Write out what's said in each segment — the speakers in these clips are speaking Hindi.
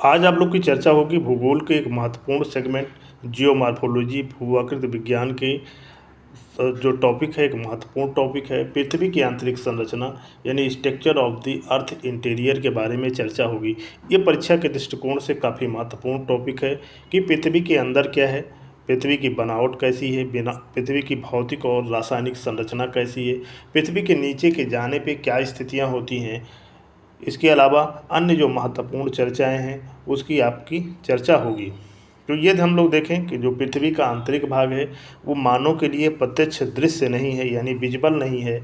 आज आप लोग की चर्चा होगी भूगोल के एक महत्वपूर्ण सेगमेंट जियोमॉर्फोलॉजी भूआकृति विज्ञान के जो टॉपिक है एक महत्वपूर्ण टॉपिक है पृथ्वी की आंतरिक संरचना यानी structure of the earth interior के बारे में चर्चा होगी। ये परीक्षा के दृष्टिकोण से काफ़ी महत्वपूर्ण टॉपिक है कि पृथ्वी के अंदर क्या है, पृथ्वी की बनावट कैसी है, बिना पृथ्वी की भौतिक और रासायनिक संरचना कैसी है, पृथ्वी के नीचे के जाने पे क्या स्थितियाँ होती हैं। इसके अलावा अन्य जो महत्वपूर्ण चर्चाएं हैं उसकी आपकी चर्चा होगी। तो ये हम लोग देखें कि जो पृथ्वी का आंतरिक भाग है वो मानव के लिए प्रत्यक्ष दृश्य नहीं है यानी विजिबल नहीं है।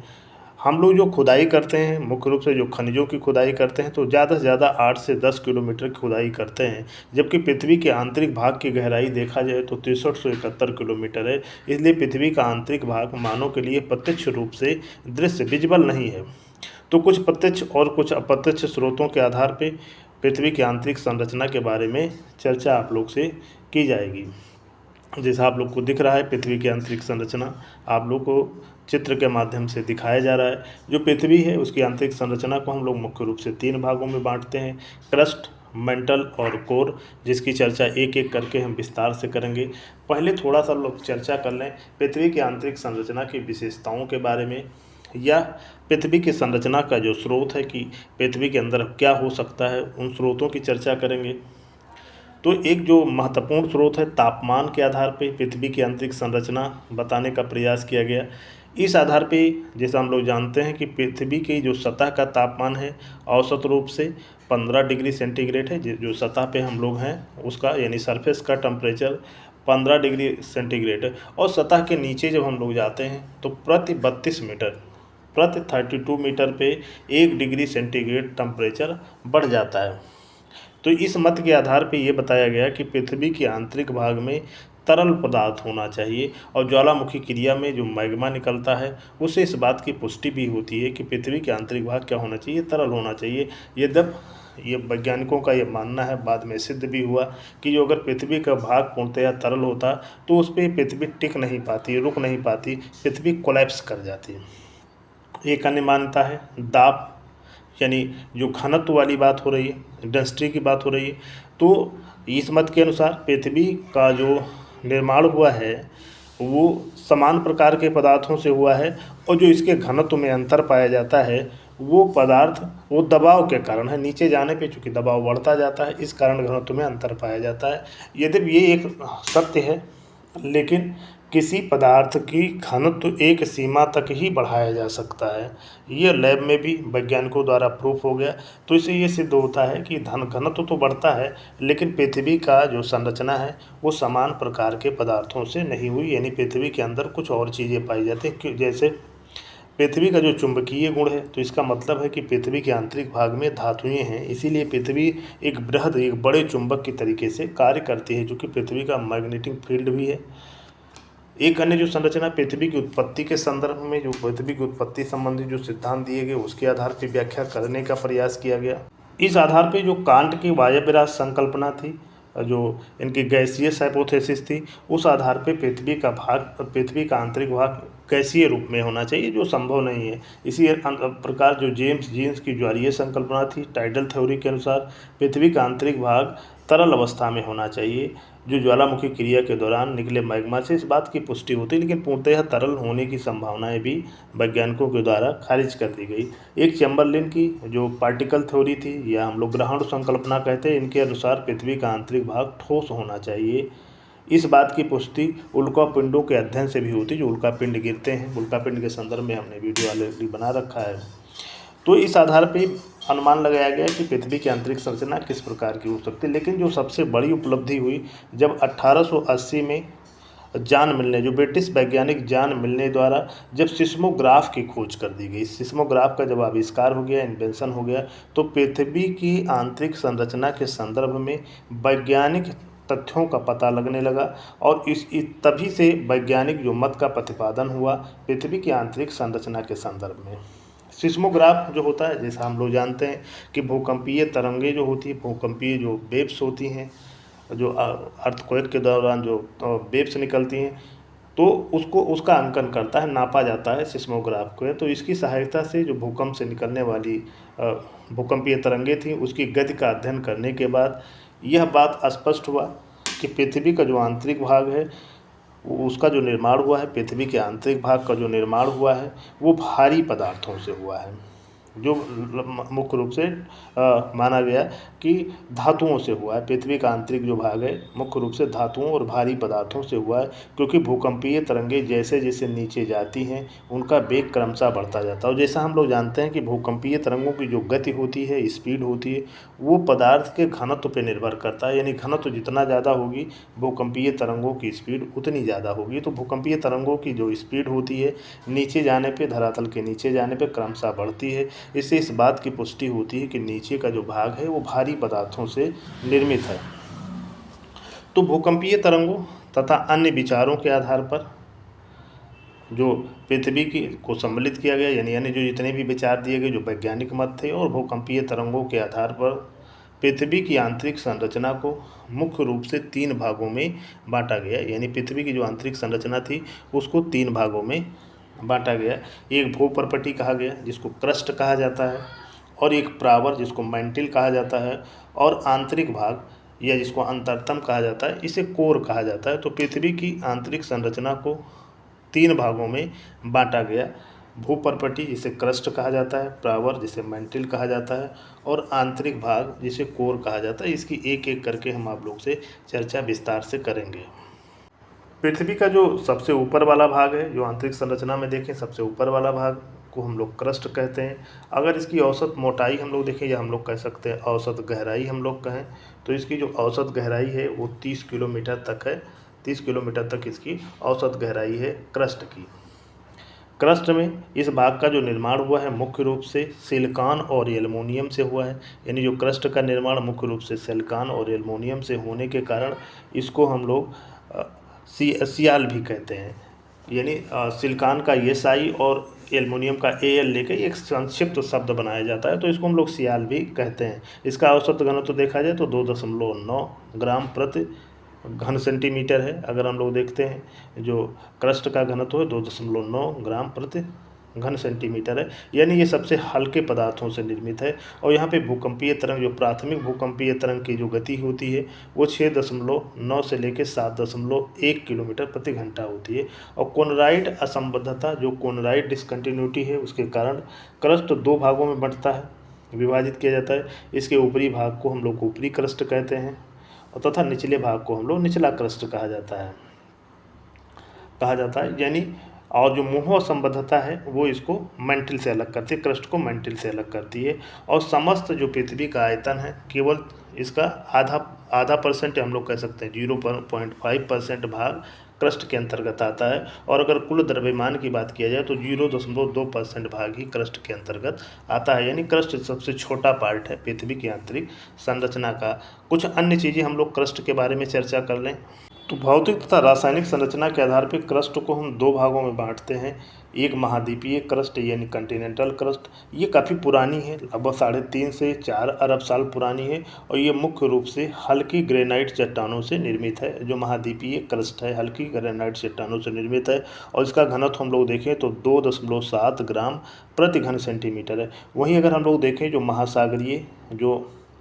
हम लोग जो खुदाई करते हैं मुख्य रूप से जो खनिजों की खुदाई करते हैं तो ज़्यादा से ज़्यादा 8 से 10 किलोमीटर की खुदाई करते हैं, जबकि पृथ्वी के आंतरिक भाग की गहराई देखा जाए तो 6371 किलोमीटर है। इसलिए पृथ्वी का आंतरिक भाग मानव के लिए प्रत्यक्ष रूप से दृश्य विजिबल नहीं है। तो कुछ प्रत्यक्ष और कुछ अप्रत्यक्ष स्रोतों के आधार पर पृथ्वी की आंतरिक संरचना के बारे में चर्चा आप लोग से की जाएगी। जैसा आप लोग को दिख रहा है पृथ्वी की आंतरिक संरचना आप लोग को चित्र के माध्यम से दिखाया जा रहा है। जो पृथ्वी है उसकी आंतरिक संरचना को हम लोग मुख्य रूप से 3 भागों में बांटते हैं, क्रस्ट, मेंटल और कोर, जिसकी चर्चा एक एक करके हम विस्तार से करेंगे। पहले थोड़ा सा लोग चर्चा कर लें पृथ्वी की आंतरिक संरचना की विशेषताओं के बारे में, या पृथ्वी की संरचना का जो स्रोत है कि पृथ्वी के अंदर क्या हो सकता है उन स्रोतों की चर्चा करेंगे। तो एक जो महत्वपूर्ण स्रोत है तापमान के आधार पे पृथ्वी की आंतरिक संरचना बताने का प्रयास किया गया। इस आधार पे जैसा हम लोग जानते हैं कि पृथ्वी की जो सतह का तापमान है औसत रूप से 15 डिग्री सेंटीग्रेड है। जो सतह पे हम लोग हैं उसका यानी सरफेस का टेम्परेचर 15 डिग्री सेंटीग्रेड है, और सतह के नीचे जब हम लोग जाते हैं तो प्रति 32 मीटर प्रति 32 मीटर पे 1 डिग्री सेंटीग्रेड टेम्परेचर बढ़ जाता है। तो इस मत के आधार पे ये बताया गया कि पृथ्वी के आंतरिक भाग में तरल पदार्थ होना चाहिए, और ज्वालामुखी क्रिया में जो मैग्मा निकलता है उससे इस बात की पुष्टि भी होती है कि पृथ्वी के आंतरिक भाग क्या होना चाहिए, तरल होना चाहिए। यद्यप ये वैज्ञानिकों का ये मानना है, बाद में सिद्ध भी हुआ कि जो अगर पृथ्वी का भाग पूर्णतया तरल होता तो उस पर पृथ्वी टिक नहीं पाती, रुक नहीं पाती, पृथ्वी कोलैप्स कर जाती। एक अन्य मान्यता है दाब, यानी जो घनत्व वाली बात हो रही है, डेंसिटी की बात हो रही है। तो इस मत के अनुसार पृथ्वी का जो निर्माण हुआ है वो समान प्रकार के पदार्थों से हुआ है, और जो इसके घनत्व में अंतर पाया जाता है वो पदार्थ वो दबाव के कारण है। नीचे जाने पे चूँकि दबाव बढ़ता जाता है इस कारण घनत्व में अंतर पाया जाता है। यद्यपि ये एक सत्य है, लेकिन किसी पदार्थ की घनत्व एक सीमा तक ही बढ़ाया जा सकता है। ये लैब में भी वैज्ञानिकों द्वारा प्रूफ हो गया। तो इससे ये सिद्ध होता है कि घनत्व तो बढ़ता है, लेकिन पृथ्वी का जो संरचना है वो समान प्रकार के पदार्थों से नहीं हुई, यानी पृथ्वी के अंदर कुछ और चीज़ें पाई जाती हैं। जैसे पृथ्वी का जो चुंबकीय गुण है, तो इसका मतलब है कि पृथ्वी के आंतरिक भाग में धातुएं हैं, इसीलिए पृथ्वी एक बड़े चुंबक की तरीके से कार्य करती है, जो कि पृथ्वी का मैग्नेटिक फील्ड भी है। एक अन्य जो संरचना पृथ्वी की उत्पत्ति के संदर्भ में, जो पृथ्वी की उत्पत्ति संबंधी जो सिद्धांत दिए गए उसके आधार पर व्याख्या करने का प्रयास किया गया। इस आधार पर जो कांट की वायव्यराज संकल्पना थी, जो इनकी गैसीय हाइपोथेसिस थी, उस आधार पर पृथ्वी का आंतरिक भाग गैसीय रूप में होना चाहिए, जो संभव नहीं है। इसी प्रकार जो जेम्स जीन्स की ज्वारीय संकल्पना थी, टाइडल थ्योरी के अनुसार पृथ्वी का आंतरिक भाग तरल अवस्था में होना चाहिए, जो ज्वालामुखी क्रिया के दौरान निकले मैग्मा से इस बात की पुष्टि होती है, लेकिन पूर्णतः तरल होने की संभावनाएं भी वैज्ञानिकों के द्वारा खारिज कर दी गई। एक चैम्बरलिन की जो पार्टिकल थ्योरी थी, या हम लोग ग्रहण संकल्पना कहते हैं, इनके अनुसार पृथ्वी का आंतरिक भाग ठोस होना चाहिए। इस बात की पुष्टि उल्का पिंडों के अध्ययन से भी होती है, जो उल्का पिंड गिरते हैं। उल्का पिंड के संदर्भ में हमने वीडियो ऑलरेडी बना रखा है। तो इस आधार पे अनुमान लगाया गया कि पृथ्वी की आंतरिक संरचना किस प्रकार की हो सकती है। लेकिन जो सबसे बड़ी उपलब्धि हुई जब 1880 में जो ब्रिटिश वैज्ञानिक जॉन मिलने द्वारा जब सिस्मोग्राफ की खोज कर दी गई, सिस्मोग्राफ का जब आविष्कार हो गया, इन्वेंशन हो गया, तो पृथ्वी की आंतरिक संरचना के संदर्भ में वैज्ञानिक तथ्यों का पता लगने लगा, और तभी से वैज्ञानिक जो मत का प्रतिपादन हुआ पृथ्वी की आंतरिक संरचना के संदर्भ में। सिस्मोग्राफ जो होता है, जैसा हम लोग जानते हैं कि भूकंपीय तरंगे जो होती है, भूकंपीय जो वेव्स होती हैं, जो अर्थक्वेक के दौरान जो वेव्स निकलती हैं, तो उसका अंकन करता है, नापा जाता है सिस्मोग्राफ को। तो इसकी सहायता से जो भूकंप से निकलने वाली भूकंपीय तरंगे थी उसकी गति का अध्ययन करने के बाद यह बात स्पष्ट हुआ कि पृथ्वी का जो आंतरिक भाग है उसका जो निर्माण हुआ है, पृथ्वी के आंतरिक भाग का जो निर्माण हुआ है वो भारी पदार्थों से हुआ है, जो मुख्य रूप से माना गया कि धातुओं से हुआ है। पृथ्वी का आंतरिक जो भाग है मुख्य रूप से धातुओं और भारी पदार्थों से हुआ है, क्योंकि भूकंपीय तरंगे जैसे जैसे नीचे जाती हैं उनका वेग क्रमशः बढ़ता जाता है। और जैसा हम लोग जानते हैं कि भूकंपीय तरंगों की जो गति होती है, स्पीड होती है, वो पदार्थ के घनत्व पर निर्भर करता है। यानी घनत्व जितना ज़्यादा होगी भूकंपीय तरंगों की स्पीड उतनी ज़्यादा होगी। तो भूकंपीय तरंगों की जो स्पीड होती है नीचे जाने पे, धरातल के नीचे जाने पे क्रमशः बढ़ती है। इससे इस बात की पुष्टि होती है कि नीचे का जो भाग है वो भारी पदार्थों से निर्मित है। तो भूकंपीय तरंगों तथा अन्य विचारों के आधार पर जो पृथ्वी की को सम्मिलित किया गया, यानी जो जितने भी विचार दिए गए जो वैज्ञानिक मत थे, और भूकंपीय तरंगों के आधार पर पृथ्वी की आंतरिक संरचना को मुख्य रूप से 3 भागों में बांटा गया। यानी पृथ्वी की जो आंतरिक संरचना थी उसको 3 भागों में बांटा गया। एक भूपर्पटी कहा गया जिसको क्रस्ट कहा जाता है, और एक प्रावर जिसको मैंटिल कहा जाता है, और आंतरिक भाग या जिसको अंतरतम कहा जाता है इसे कोर कहा जाता है। तो पृथ्वी की आंतरिक संरचना को 3 भागों में बांटा गया। भूपर्पटी जिसे क्रस्ट कहा जाता है, प्रावर जिसे मैंटिल कहा जाता है, और आंतरिक भाग जिसे कोर कहा जाता है। इसकी एक एक करके हम आप लोग से चर्चा विस्तार से करेंगे। पृथ्वी का जो सबसे ऊपर वाला भाग है, जो आंतरिक संरचना में देखें सबसे ऊपर वाला भाग को हम लोग क्रस्ट कहते हैं। अगर इसकी औसत मोटाई हम लोग देखें, या हम लोग कह सकते हैं औसत गहराई हम लोग कहें, तो इसकी जो औसत गहराई है वो 30 किलोमीटर तक है। 30 किलोमीटर तक इसकी औसत गहराई है क्रस्ट की। क्रस्ट में इस भाग का जो निर्माण हुआ है मुख्य रूप से सिलिकॉन और एल्युमिनियम से हुआ है। यानी जो क्रस्ट का निर्माण मुख्य रूप से सिलिकॉन और एल्युमिनियम से होने के कारण इसको हम लोग सियाल भी कहते हैं। यानी सिलिकॉन का SI और एल्युमिनियम का AL लेके एक संक्षिप्त शब्द बनाया जाता है, तो इसको हम लोग सियाल भी कहते हैं। इसका औसत घनत्व देखा जाए तो 2.9 ग्राम प्रति घन सेंटीमीटर है। अगर हम लोग देखते हैं जो क्रस्ट का घनत्व है 2.9 ग्राम प्रति घन सेंटीमीटर है। यानी ये सबसे हल्के पदार्थों से निर्मित है। और यहाँ पे भूकंपीय तरंग, जो प्राथमिक भूकंपीय तरंग की जो गति होती है वो 6.9 से लेकर 7.1 किलोमीटर प्रति घंटा होती है। और कोनराइड असंबद्धता, जो कोनराइड डिसकंटिन्यूटी है, उसके कारण क्रस्ट 2 भागों में बंटता है, विभाजित किया जाता है। इसके ऊपरी भाग को हम लोग ऊपरी क्रस्ट कहते हैं, और तथा निचले भाग को हम लोग निचला क्रस्ट कहा जाता है। यानी और जो मुँह संबद्धता है वो इसको मैंटिल से अलग करती है, क्रस्ट को मैंटिल से अलग करती है। और समस्त जो पृथ्वी का आयतन है केवल इसका आधा परसेंट हम लोग कह सकते हैं 0.5% भाग क्रस्ट के अंतर्गत आता है। और अगर कुल द्रव्यमान की बात किया जाए तो 0.2% भाग ही क्रस्ट के अंतर्गत आता है। यानी क्रस्ट सबसे छोटा पार्ट है पृथ्वी की आंतरिक संरचना का। कुछ अन्य चीज़ें हम लोग क्रस्ट के बारे में चर्चा कर लें तो भौतिक तथा रासायनिक संरचना के आधार पर क्रस्ट को हम 2 भागों में बांटते हैं। एक महाद्वीपीय क्रस्ट यानी कॉन्टिनेंटल क्रस्ट, ये काफ़ी पुरानी है, लगभग 3.5 से 4 अरब साल पुरानी है। और ये मुख्य रूप से हल्की ग्रेनाइट चट्टानों से निर्मित है। जो महाद्वीपीय क्रस्ट है हल्की ग्रेनाइट चट्टानों से निर्मित है, और इसका घनत्व हम लोग देखें तो 2.7 ग्राम प्रति घन सेंटीमीटर है। वहीं अगर हम लोग देखें जो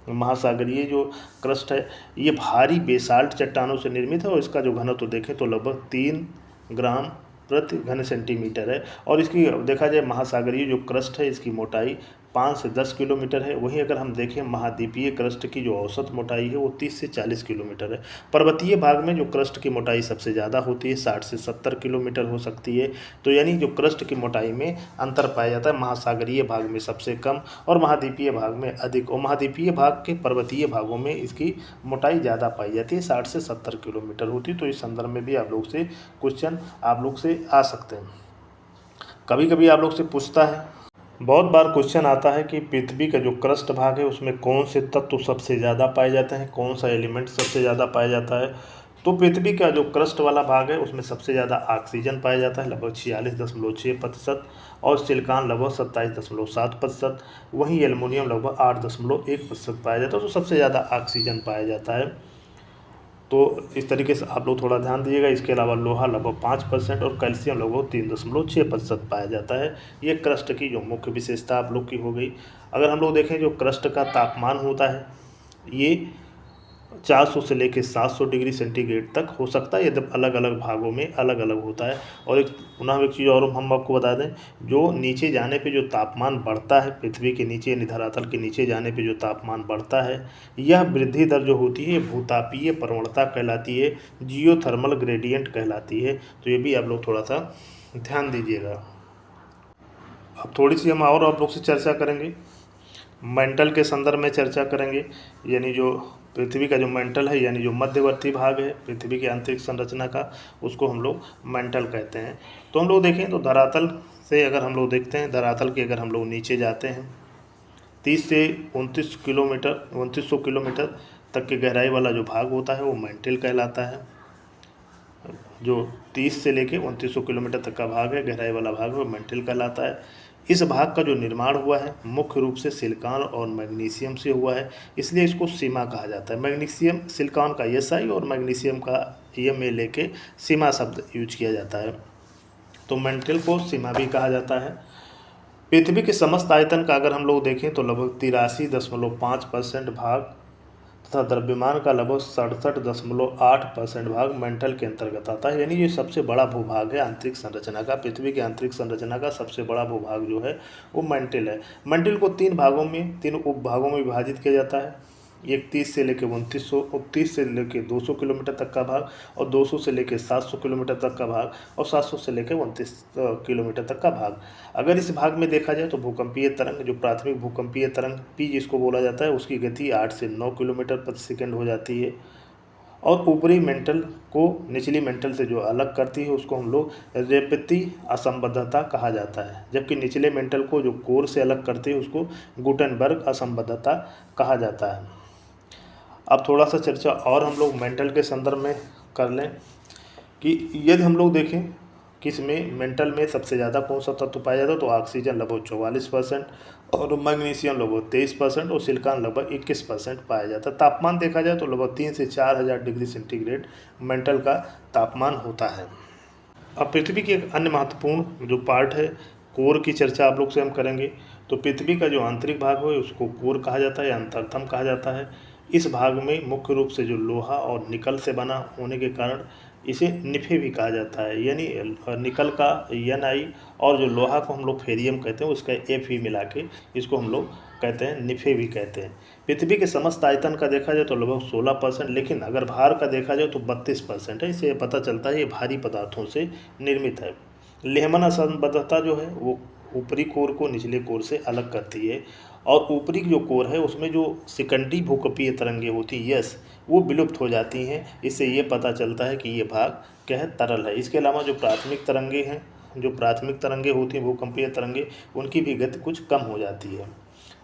महासागरीय जो क्रस्ट है ये भारी बेसाल्ट चट्टानों से निर्मित है, और इसका जो घनत्व देखें तो लगभग 3 ग्राम प्रति घन सेंटीमीटर है। और इसकी देखा जाए महासागरीय जो क्रस्ट है इसकी मोटाई 5 से 10 किलोमीटर है। वहीं अगर हम देखें महाद्वीपीय क्रस्ट की जो औसत मोटाई है वो 30 से 40 किलोमीटर है। पर्वतीय भाग में जो क्रस्ट की मोटाई सबसे ज़्यादा होती है, 60 से 70 किलोमीटर हो सकती है। तो यानी जो क्रस्ट की मोटाई में अंतर पाया जाता है, महासागरीय भाग में सबसे कम और महाद्वीपीय भाग में अधिक। और महाद्वीपीय भाग के पर्वतीय भागों में इसकी मोटाई ज़्यादा पाई जाती है, 60 से 70 किलोमीटर होती है। तो इस संदर्भ में भी आप लोग से क्वेश्चन आप लोग से आ सकते हैं। कभी कभी आप लोग से पूछता है, बहुत बार क्वेश्चन आता है कि पृथ्वी का जो क्रस्ट भाग है उसमें कौन से तत्व सबसे ज़्यादा पाए जाते हैं, कौन सा एलिमेंट सबसे ज़्यादा पाया जाता है। तो पृथ्वी का जो क्रस्ट वाला भाग है उसमें सबसे ज़्यादा ऑक्सीजन पाया जाता है, लगभग 46.6%, और सिलिकॉन लगभग 27.7%। वहीं एल्युमिनियम लगभग 8.1% पाया जाता है। तो सबसे ज़्यादा ऑक्सीजन पाया जाता है। तो इस तरीके से आप लोग थोड़ा ध्यान दीजिएगा। इसके अलावा लोहा लगभग 5% और कैल्शियम लगभग 3.6% पाया जाता है। ये क्रस्ट की जो मुख्य विशेषता आप लोग की हो गई। अगर हम लोग देखें जो क्रस्ट का तापमान होता है ये 400 से लेकर 700 डिग्री सेंटीग्रेड तक हो सकता है, यद्यप अलग अलग भागों में अलग अलग होता है। और एक पुनः एक चीज़ और हम आपको बता दें, जो नीचे जाने पे जो तापमान बढ़ता है, पृथ्वी के नीचे यानी धरातल के नीचे जाने पे जो तापमान बढ़ता है, यह वृद्धि दर जो होती है भूतापीय प्रवणता कहलाती है, जियोथर्मल ग्रेडियंट कहलाती है। तो ये भी आप लोग थोड़ा सा ध्यान दीजिएगा। अब थोड़ी सी हम और आप लोग से चर्चा करेंगे, मेंटल के संदर्भ में चर्चा करेंगे, यानी जो पृथ्वी का जो मेंटल है, यानी जो मध्यवर्ती भाग है पृथ्वी की आंतरिक संरचना का, उसको हम लोग मेंटल कहते हैं। तो हम लोग देखें तो धरातल से अगर हम लोग देखते हैं, धरातल के अगर हम लोग नीचे जाते हैं 30 से 2900 किलोमीटर तक की गहराई वाला जो भाग होता है वो मेंटल कहलाता है। जो 30 से लेके 2900 किलोमीटर तक का भाग है, गहराई वाला भाग, वो मेंटल कहलाता है। इस भाग का जो निर्माण हुआ है मुख्य रूप से सिलिकॉन और मैग्नीशियम से हुआ है, इसलिए इसको सीमा कहा जाता है। मैग्नीशियम, सिलिकॉन का SI और मैग्नीशियम का EMA लेके सीमा शब्द यूज किया जाता है। तो मेंटल को सीमा भी कहा जाता है। पृथ्वी के समस्त आयतन का अगर हम लोग देखें तो लगभग 83.5% भाग तथा द्रव्यमान का लगभग 67.8% भाग मेंटल के अंतर्गत आता है। यानी ये सबसे बड़ा भूभाग है आंतरिक संरचना का, पृथ्वी की आंतरिक संरचना का सबसे बड़ा भूभाग जो है वो मेंटल है। मेंटल को 3 उपभागों में विभाजित किया जाता है। एक 30 से लेकर 2900 से लेकर 200 किलोमीटर तक का भाग, और 200 से लेकर 700 किलोमीटर तक का भाग, और 700 से लेकर 29 किलोमीटर तक का भाग। अगर इस भाग में देखा जाए तो भूकंपीय तरंग, जो प्राथमिक भूकंपीय तरंग P जिसको बोला जाता है, उसकी गति 8 से 9 किलोमीटर प्रति सेकंड हो जाती है। और ऊपरी मेंटल को निचली मेंटल से जो अलग करती है उसको हम लोग रेपती असंबद्धता कहा जाता है, जबकि निचले मेंटल को जो कोर से अलग करती है उसको गुटेनबर्ग असंबद्धता कहा जाता है। अब थोड़ा सा चर्चा और हम लोग मेंटल के संदर्भ में कर लें कि यदि हम लोग देखें किस में मेंटल में सबसे ज़्यादा कौन सा तत्व पाया जाता है, तो ऑक्सीजन लगभग 44% और मैग्नीशियम लगभग 23% और सिलिकॉन लगभग 21% पाया जाता है। तापमान देखा जाए तो लगभग 3 से 4000 डिग्री सेंटीग्रेड मेंटल का तापमान होता है। अब पृथ्वी की एक अन्य महत्वपूर्ण जो पार्ट है कोर की चर्चा आप लोग से हम करेंगे। तो पृथ्वी का जो आंतरिक भाग है उसको कोर कहा जाता है या अंतरतम कहा जाता है। इस भाग में मुख्य रूप से जो लोहा और निकल से बना होने के कारण इसे निफे भी कहा जाता है, यानी निकल का Ni और जो लोहा को हम लोग फेरियम कहते हैं उसका Fe मिला के इसको हम लोग कहते हैं निफे भी कहते हैं। पृथ्वी के समस्त आयतन का देखा जाए तो लगभग 16%, लेकिन अगर भार का देखा जाए तो 32% है। इससे पता चलता है ये भारी पदार्थों से निर्मित है। लेहमन असंबद्धता जो है वो ऊपरी कोर को निचले कोर से अलग करती है, और ऊपरी जो कोर है उसमें जो सिकंडी भूकंपीय तरंगें होती है यस वो विलुप्त हो जाती हैं। इससे ये पता चलता है कि ये भाग क्या है, तरल है। इसके अलावा जो प्राथमिक तरंगें हैं, जो प्राथमिक तरंगें होती हैं भूकंपीय तरंगें, उनकी भी गति कुछ कम हो जाती है।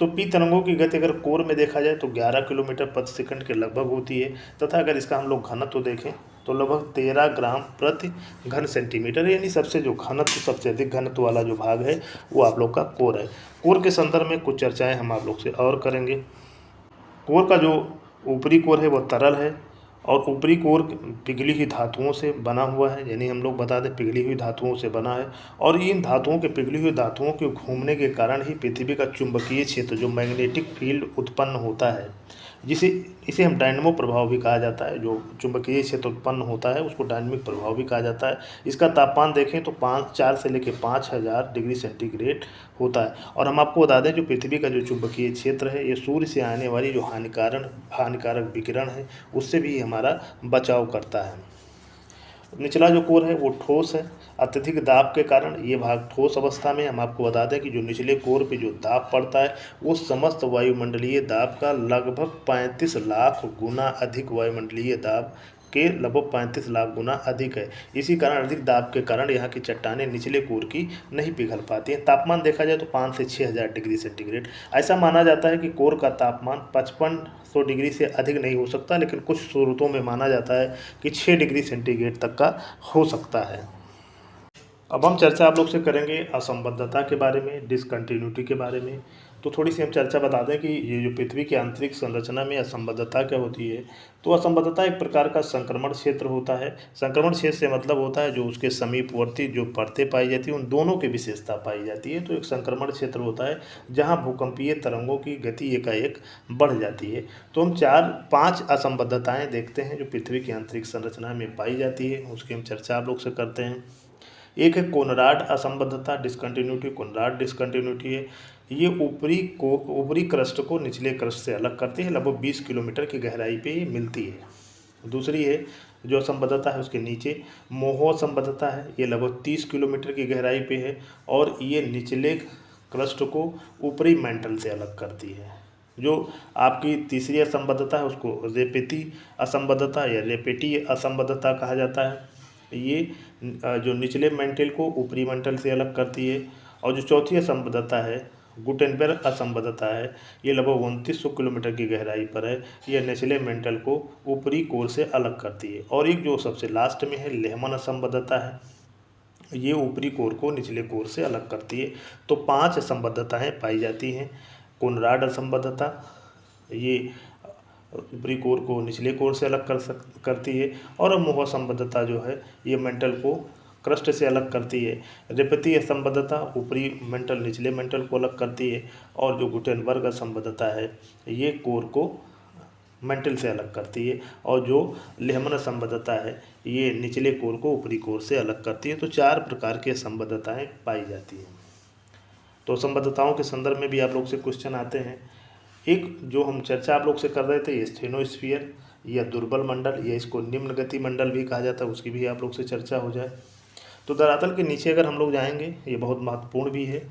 तो पी तरंगों की गति अगर कोर में देखा जाए तो 11 किलोमीटर प्रति सेकंड के लगभग होती है, तथा अगर इसका हम लोग घनत्व देखें तो लगभग 13 ग्राम प्रति घन सेंटीमीटर, यानी सबसे जो घनत्व, सबसे अधिक घनत्व वाला जो भाग है वो आप लोग का कोर है। कोर के संदर्भ में कुछ चर्चाएं हम आप लोग से और करेंगे। कोर का जो ऊपरी कोर है वह तरल है, और ऊपरी कोर पिघली हुई धातुओं से बना हुआ है, यानी हम लोग बता दें पिघली हुई धातुओं से बना है। और इन धातुओं के, पिघली हुई धातुओं के घूमने के कारण ही पृथ्वी का चुंबकीय क्षेत्र, जो मैग्नेटिक फील्ड उत्पन्न होता है, इसे हम डायनेमो प्रभाव भी कहा जाता है। जो चुंबकीय क्षेत्र उत्पन्न होता है उसको डायनेमिक प्रभाव भी कहा जाता है। इसका तापमान देखें तो 4 से लेकर 5000 डिग्री सेंटीग्रेड होता है। और हम आपको बता दें जो पृथ्वी का जो चुंबकीय क्षेत्र है ये सूर्य से आने वाली जो हानिकारक विकिरण है उससे भी हमारा बचाव करता है। निचला जो कोर है वो ठोस है। अत्यधिक दाब के कारण ये भाग ठोस अवस्था में। हम आपको बता दें कि जो निचले कोर पे जो दाब पड़ता है वो समस्त वायुमंडलीय दाब का लगभग 35 लाख गुना अधिक, वायुमंडलीय दाब के लगभग 35 लाख गुना अधिक है। इसी कारण अधिक दाब के कारण यहाँ की चट्टानें निचले कोर की नहीं पिघल पाती हैं। तापमान देखा जाए तो 5 से 6000 डिग्री सेंटीग्रेड। ऐसा माना जाता है कि कोर का तापमान 5500 डिग्री से अधिक नहीं हो सकता, लेकिन कुछ स्रोतों में माना जाता है कि 6 डिग्री सेंटीग्रेड तक का हो सकता है। अब हम चर्चा आप लोग से करेंगे असंबद्धता के बारे में, डिसकंटिन्यूटी के बारे में। तो थोड़ी सी हम चर्चा बता दें कि ये जो पृथ्वी की आंतरिक संरचना में असंबद्धता क्या होती है। तो असंबद्धता एक प्रकार का संक्रमण क्षेत्र होता है। संक्रमण क्षेत्र से मतलब होता है जो उसके समीपवर्ती जो परतें पाई जाती हैं उन दोनों की विशेषता पाई जाती है। तो एक संक्रमण क्षेत्र होता है जहाँ भूकंपीय तरंगों की गति एकाएक बढ़ जाती है। तो हम 4-5 असंबद्धताएं देखते हैं जो पृथ्वी की आंतरिक संरचना में पाई जाती है, उसकी हम चर्चा आप लोग से करते हैं। एक है कोनराड असंबद्धता, डिसकंटिन्यूटी। कोनराड डिसकंटिन्यूटी है, ये ऊपरी क्रस्ट को निचले क्रस्ट से अलग करती है, लगभग 20 किलोमीटर की गहराई पे ये मिलती है। दूसरी है जो असंबद्धता है उसके नीचे मोहो असंबद्धता है, ये लगभग 30 किलोमीटर की गहराई पे है और ये निचले क्रस्ट को ऊपरी मेंटल से अलग करती है। जो आपकी तीसरी असंबद्धता है उसको रेपेती असंबद्धता या रेपेटी असंबद्धता कहा जाता है। ये जो निचले मेंटल को ऊपरी मेंटल से अलग करती है। और जो चौथी असंबद्धता है गुटेनबर्ग असंबद्धता है, ये लगभग 2900 किलोमीटर की गहराई पर है। यह निचले मेंटल को ऊपरी कोर से अलग करती है। और एक जो सबसे लास्ट में है लेहमन असंबद्धता है, ये ऊपरी कोर को निचले कोर से अलग करती है। तो 5 असंबद्धताएँ पाई जाती हैं। कोनराड असंबद्धता, ये ऊपरी कोर को निचले कोर से अलग करती है। और मोह असंबद्धता जो है ये मेंटल को क्रस्ट से अलग करती है। रेपती असंबद्धता ऊपरी मेंटल निचले मेंटल को अलग करती है। और जो गुटेनबर्ग असंबद्धता है ये कोर को मेंटल से अलग करती है। और जो लेहमन असंबद्धता है ये निचले कोर को ऊपरी कोर से अलग करती है। तो 4 प्रकार की असंबद्धताएँ पाई जाती हैं। तो असंबद्धताओं के संदर्भ में भी आप लोग से क्वेश्चन आते हैं। एक जो हम चर्चा आप लोग से कर रहे थे स्टेनोस्फीयर या दुर्बल मंडल या इसको निम्न गति मंडल भी कहा जाता है, उसकी भी आप लोग से चर्चा हो जाए। तो धरातल के नीचे अगर हम लोग जाएंगे, ये बहुत महत्वपूर्ण भी है।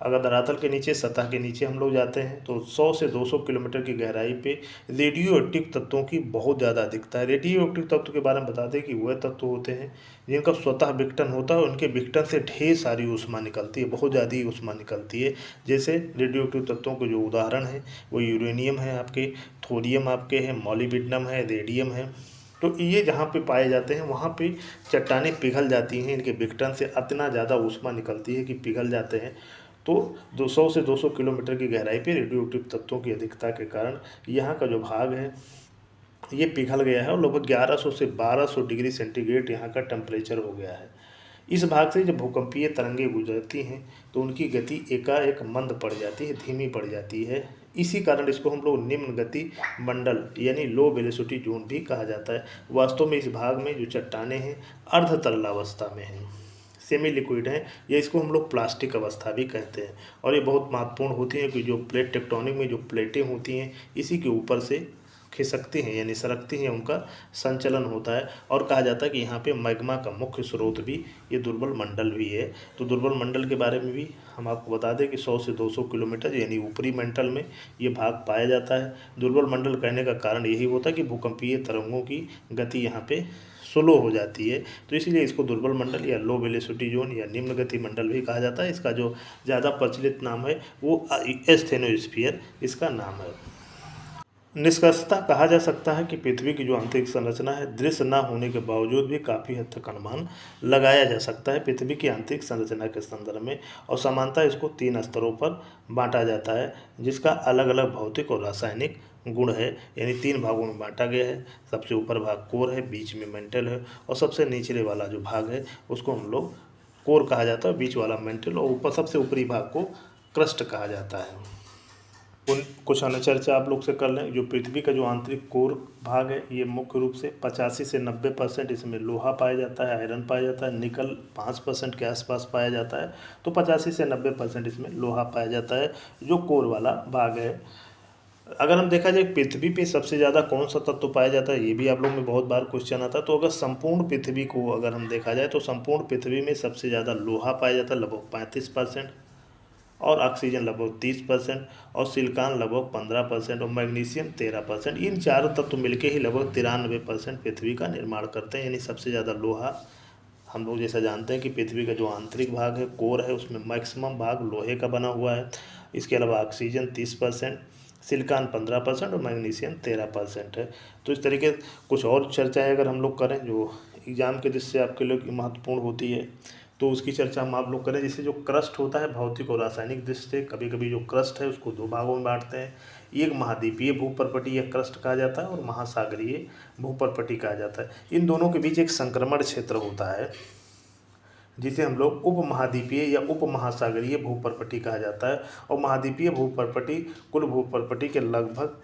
अगर धरातल के नीचे सतह के नीचे हम लोग जाते हैं तो 100 से 200 किलोमीटर की गहराई पे रेडियो एक्टिव तत्वों की बहुत ज़्यादा अधिकता है। रेडियो एक्टिव तत्व के बारे में बता दें कि वह तत्व होते हैं जिनका स्वतः विघटन होता है, उनके विघटन से ढेर सारी ऊष्मा निकलती है, बहुत ज़्यादा ऊष्मा निकलती है। जैसे रेडियो एक्टिव तत्वों के जो उदाहरण हैं वो यूरेनियम है आपके, थोरियम आपके है, मॉलिब्डेनम है, रेडियम है। तो ये जहाँ पे पाए जाते हैं वहाँ पे चट्टानें पिघल जाती हैं, इनके विघटन से इतना ज़्यादा ऊष्मा निकलती है कि पिघल जाते हैं। तो 200 से 200 किलोमीटर की गहराई पे रेडियो एक्टिव तत्वों की अधिकता के कारण यहाँ का जो भाग है ये पिघल गया है और लगभग 1100 से 1200 डिग्री सेंटीग्रेड यहाँ का टेम्परेचर हो गया है। इस भाग से जब भूकंपीय तरंगें गुजरती हैं तो उनकी गति एकाएक मंद पड़ जाती है, धीमी पड़ जाती है। इसी कारण इसको हम लोग निम्न गति मंडल यानी लो वेलोसिटी जोन भी कहा जाता है। वास्तव में इस भाग में जो चट्टानें हैं अर्ध तरलावस्था में हैं, सेमी लिक्विड हैं, या इसको हम लोग प्लास्टिक अवस्था भी कहते हैं। और ये बहुत महत्वपूर्ण होती हैं कि जो प्लेट टेक्टोनिक में जो प्लेटें होती हैं इसी के ऊपर से खिसकती हैं यानी सरकती हैं, उनका संचलन होता है। और कहा जाता है कि यहाँ पे मैग्मा का मुख्य स्रोत भी ये दुर्बल मंडल भी है। तो दुर्बल मंडल के बारे में भी हम आपको बता दें कि 100 से 200 किलोमीटर यानी ऊपरी मंडल में ये भाग पाया जाता है। दुर्बल मंडल कहने का कारण यही होता है कि भूकंपीय तरंगों की गति यहाँ पे स्लो हो जाती है, तो इसीलिए इसको दुर्बल मंडल या लो वेलोसिटी जोन या निम्न गति मंडल भी कहा जाता है। इसका जो ज़्यादा प्रचलित नाम है वो स्टेनोस्फीयर इसका नाम है। निष्कर्षतः कहा जा सकता है कि पृथ्वी की जो आंतरिक संरचना है दृश्य न होने के बावजूद भी काफ़ी हद तक अनुमान लगाया जा सकता है पृथ्वी की आंतरिक संरचना के संदर्भ में। और समानतः इसको 3 स्तरों पर बांटा जाता है जिसका अलग अलग भौतिक और रासायनिक गुण है, यानी 3 भागों में बांटा गया है। सबसे ऊपर भाग कोर है, बीच में मेंटल है और सबसे निचले वाला जो भाग है उसको हम लोग कोर कहा जाता है, बीच वाला मेंटल और ऊपर सबसे ऊपरी भाग को क्रस्ट कहा जाता है। कुछ अन्य चर्चा आप लोग से कर लें। जो पृथ्वी का जो आंतरिक कोर भाग है ये मुख्य रूप से 85 से 90% इसमें लोहा पाया जाता है, आयरन पाया जाता है, निकल 5% के आसपास पाया जाता है। तो 85 से 90% इसमें लोहा पाया जाता है जो कोर वाला भाग है। अगर हम देखा जाए पृथ्वी पे सबसे ज़्यादा कौन सा तत्व पाया जाता है, ये भी आप लोग में बहुत बार क्वेश्चन आता है। तो अगर संपूर्ण पृथ्वी को अगर हम देखा जाए तो संपूर्ण पृथ्वी में सबसे ज़्यादा लोहा पाया जाता है लगभग 35%, और ऑक्सीजन लगभग 30%, और सिलिकॉन लगभग 15% और मैग्नीशियम 13%। इन चारों तत्व मिलके ही लगभग 93% पृथ्वी का निर्माण करते हैं। यानी सबसे ज़्यादा लोहा, हम लोग जैसा जानते हैं कि पृथ्वी का जो आंतरिक भाग है कोर है उसमें मैक्सिमम भाग लोहे का बना हुआ है। इसके अलावा ऑक्सीजन 30%, सिलिकॉन 15% और मैग्नीशियम 13% है। तो इस तरीके कुछ और चर्चाएँ अगर हम लोग करें जो एग्ज़ाम के दृष्टि से आपके लिए महत्वपूर्ण होती है, तो उसकी चर्चा हम आप लोग करें। जैसे जो क्रस्ट होता है भौतिक और रासायनिक दृष्टि से कभी कभी जो क्रस्ट है उसको दो भागों में बांटते हैं। एक महाद्वीपीय भूपर्पटी या क्रस्ट कहा जाता है और महासागरीय भूपर्पटी कहा जाता है। इन दोनों के बीच एक संक्रमण क्षेत्र होता है जिसे हम लोग उपमहाद्वीपीय या उपमहासागरीय भूपर्पटी कहा जाता है। और महाद्वीपीय भूपर्पटी कुल भूपर्पटी के लगभग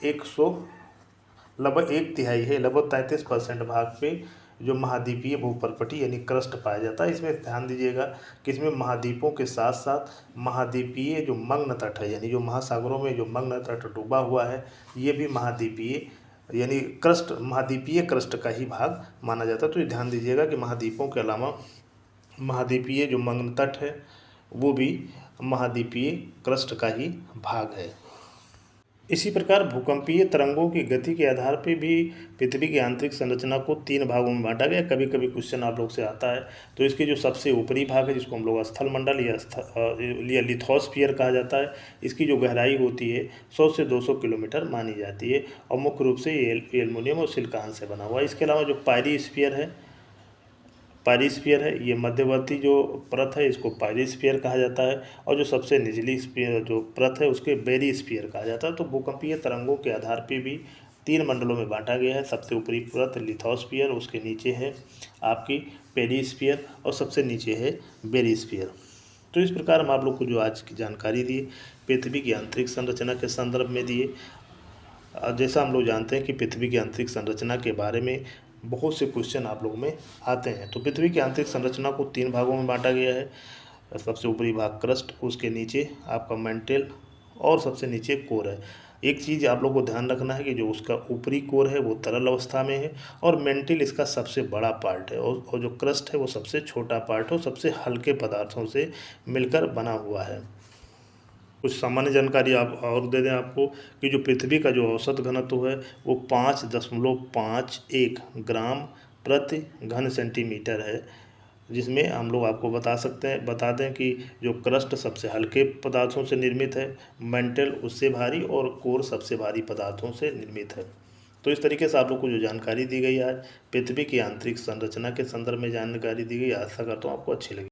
एक तिहाई है, लगभग 33% भाग पे जो महाद्वीपीय भूपर्पटी यानी क्रस्ट पाया जाता है। इसमें ध्यान दीजिएगा कि इसमें महाद्वीपों के साथ साथ महाद्वीपीय जो मग्न तट है यानी जो महासागरों में जो मग्न तट डूबा हुआ है ये भी महाद्वीपीय यानी क्रस्ट महाद्वीपीय क्रस्ट का ही भाग माना जाता है। तो ये ध्यान दीजिएगा कि महाद्वीपों के अलावा महाद्वीपीय जो मग्न तट है वो भी महाद्वीपीय क्रस्ट का ही भाग है। इसी प्रकार भूकंपीय तरंगों की गति के आधार पर भी पृथ्वी की आंतरिक संरचना को 3 भागों में बांटा गया। कभी कभी क्वेश्चन आप लोग से आता है। तो इसके जो सबसे ऊपरी भाग है जिसको हम लोग स्थल मंडल या लिथोस्फीयर कहा जाता है, इसकी जो गहराई होती है 100 से 200 किलोमीटर मानी जाती है और मुख्य रूप से ये एल्युमिनियम और सिलिकॉन से बना हुआ है। इसके अलावा जो पायरिस्फीयर है ये मध्यवर्ती जो परत है इसको पायरिस्फीयर कहा जाता है और जो सबसे निचली स्फीयर जो परत है उसके बेरिस्फीयर कहा जाता है। तो भूकंपीय तरंगों के आधार पर भी 3 मंडलों में बांटा गया है। सबसे ऊपरी परत लिथोस्फीयर, उसके नीचे है आपकी पेरिस्फीयर और सबसे नीचे है बेरिस्फीयर। तो इस प्रकार हम आप लोग को जो आज की जानकारी दी पृथ्वी की आंतरिक संरचना के संदर्भ में दिए। जैसा हम लोग जानते हैं कि पृथ्वी की आंतरिक संरचना के बारे में बहुत से क्वेश्चन आप लोग में आते हैं। तो पृथ्वी की आंतरिक संरचना को 3 भागों में बांटा गया है। सबसे ऊपरी भाग क्रस्ट, उसके नीचे आपका मेंटल और सबसे नीचे कोर है। एक चीज़ आप लोग को ध्यान रखना है कि जो उसका ऊपरी कोर है वो तरल अवस्था में है और मेंटल इसका सबसे बड़ा पार्ट है और जो क्रस्ट है वो सबसे छोटा पार्ट है और सबसे हल्के पदार्थों से मिलकर बना हुआ है। कुछ सामान्य जानकारी आप और दे दें आपको कि जो पृथ्वी का जो औसत घनत्व है वो 5.51 ग्राम प्रति घन सेंटीमीटर है, जिसमें हम लोग आपको बता दें कि जो क्रस्ट सबसे हल्के पदार्थों से निर्मित है, मेंटल उससे भारी और कोर सबसे भारी पदार्थों से निर्मित है। तो इस तरीके से आप लोग को जो जानकारी दी गई आज पृथ्वी की आंतरिक संरचना के संदर्भ में जानकारी दी गई, आशा करता हूँ आपको अच्छी लगी।